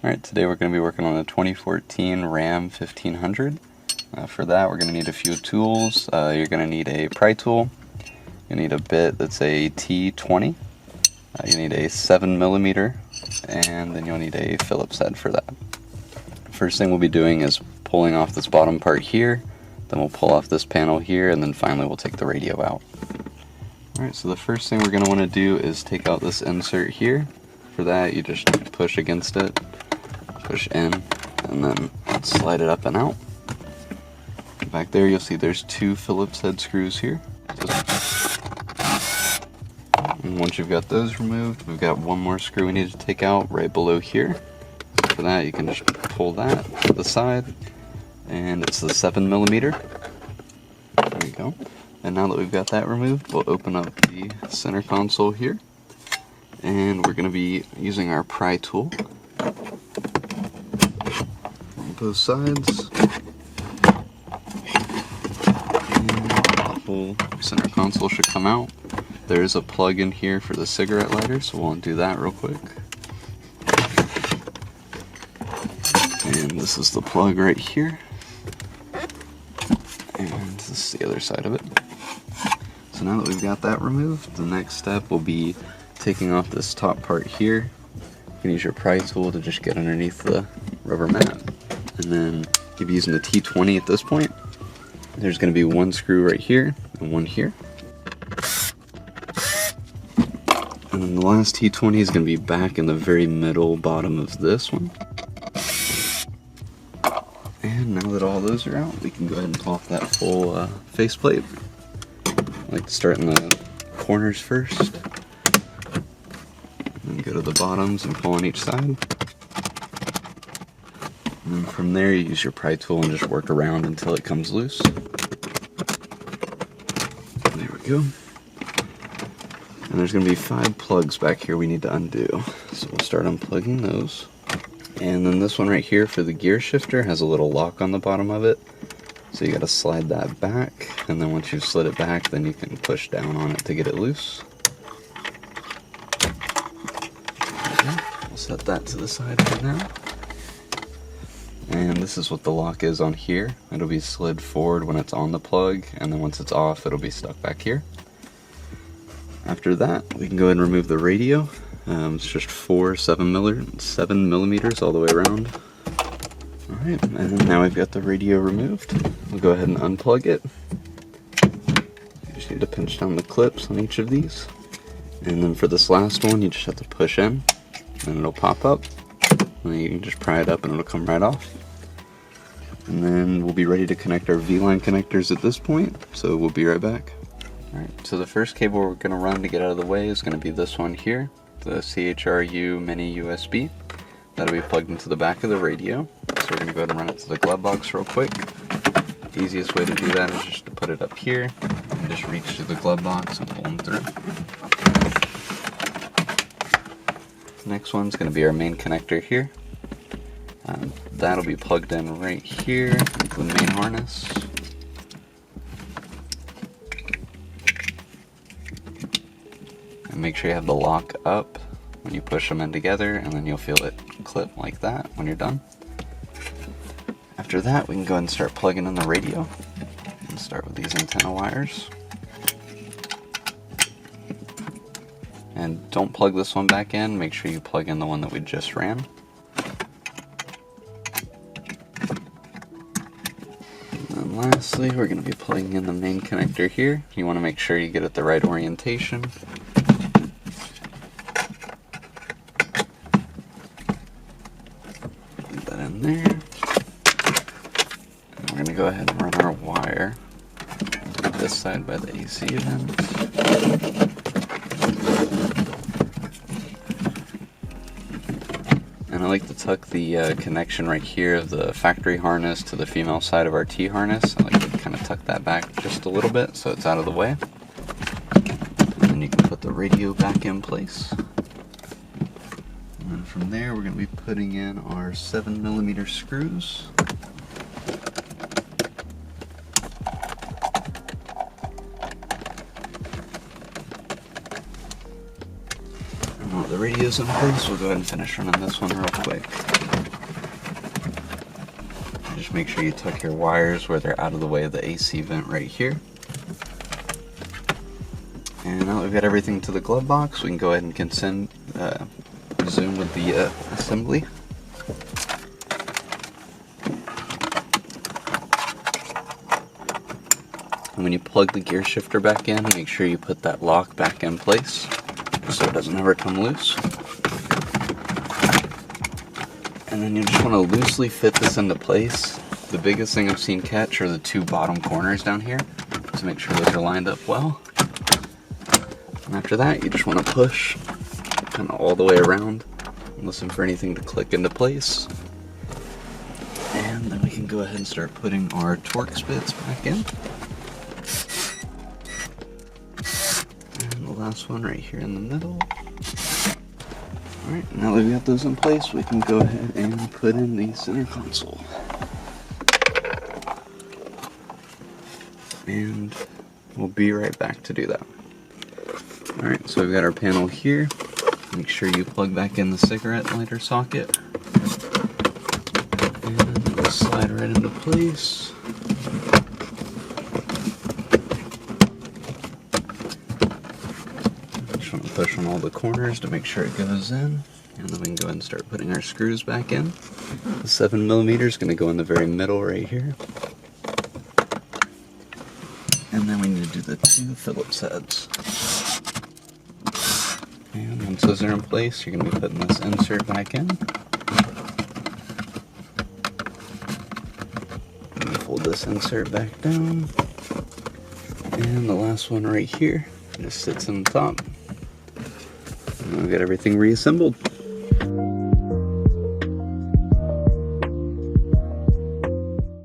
Alright, today we're going to be working on a 2014 Ram 1500. For that we're going to need a few tools. You're going to need a pry tool, you need a bit that's a T20, you need a 7mm, and then you'll need a Phillips head for that. First thing we'll be doing is pulling off this bottom part here, then we'll pull off this panel here, and then finally we'll take the radio out. Alright, so the first thing we're going to want to do is take out this insert here. For that you just push against it, push in, and then slide it up and out. Back there you'll see there's two Phillips head screws here. And once you've got those removed, we've got one more screw we need to take out right below here. So for that you can just pull that to the side, and it's the 7mm. There we go. And now that we've got that removed, we'll open up the center console here. And we're going to be using our pry tool on both sides. And the whole center console should come out. There is a plug in here for the cigarette lighter, so we'll undo that real quick. And this is the plug right here. And this is the other side of it. So now that we've got that removed, the next step will be taking off this top part here. You can use your pry tool to just get underneath the rubber mat, and then you'll be using the T20 at this point. There's going to be one screw right here and one here, and then the last T20 is going to be back in the very middle bottom of this one. And now that all those are out, we can go ahead and pull off that full faceplate. I like to start in the corners first. And go to the bottoms and pull on each side. And then from there you use your pry tool and just work around until it comes loose. There we go. And there's going to be 5 plugs back here we need to undo. So we'll start unplugging those. And then this one right here for the gear shifter has a little lock on the bottom of it. So you got to slide that back, and then once you've slid it back, then you can push down on it to get it loose. We'll set that to the side for now. And this is what the lock is on here. It'll be slid forward when it's on the plug, and then once it's off, it'll be stuck back here. After that, we can go ahead and remove the radio. It's just 4 7mm all the way around. Alright, and now we've got the radio removed. We'll go ahead and unplug it. You just need to pinch down the clips on each of these. And then for this last one, you just have to push in, and it'll pop up. And then you can just pry it up and it'll come right off. And then we'll be ready to connect our VLine connectors at this point, so we'll be right back. Alright, so the first cable we're going to run to get out of the way is going to be this one here, the CHRU mini USB. That'll be plugged into the back of the radio. So we're going to go ahead and run it to the glove box real quick. The easiest way to do that is just to put it up here and just reach through the glove box and pull them through. Next one's going to be our main connector here. That'll be plugged in right here into the main harness. And make sure you have the lock up when you push them in together, and then you'll feel it clip like that when you're done. After that, we can go ahead and start plugging in the radio. And start with these antenna wires. And don't plug this one back in, make sure you plug in the one that we just ran. And then lastly, we're going to be plugging in the main connector here. You want to make sure you get it the right orientation. Put that in there. And we're going to go ahead and run our wire to this side by the AC vent. And I like to tuck the connection right here of the factory harness to the female side of our T harness. I like to kind of tuck that back just a little bit so it's out of the way. And then you can put the radio back in place. And then from there we're going to be putting in our 7mm screws. the radio's in place, we'll go ahead and finish running this one real quick. Just make sure you tuck your wires where they're out of the way of the AC vent right here. And now that we've got everything to the glove box, we can go ahead and resume with the assembly. And when you plug the gear shifter back in, make sure you put that lock back in place so it doesn't ever come loose. And then you just want to loosely fit this into place. The biggest thing I've seen catch are the two bottom corners down here, to make sure those are lined up well. And after that, you just want to push kind of all the way around and listen for anything to click into place. And then we can go ahead and start putting our Torx bits back in. And the last one right here in the middle. Alright, now that we've got those in place, we can go ahead and put in the center console. And we'll be right back to do that. Alright, so we've got our panel here. Make sure you plug back in the cigarette lighter socket. And it'll slide right into place. Just want to push on all the corners to make sure it goes in. And then we can go ahead and start putting our screws back in. The 7mm is going to go in the very middle right here. And then we need to do the two Phillips heads. And once those are in place, you're going to be putting this insert back in. And fold this insert back down. And the last one right here just sits on top. And we've got everything reassembled.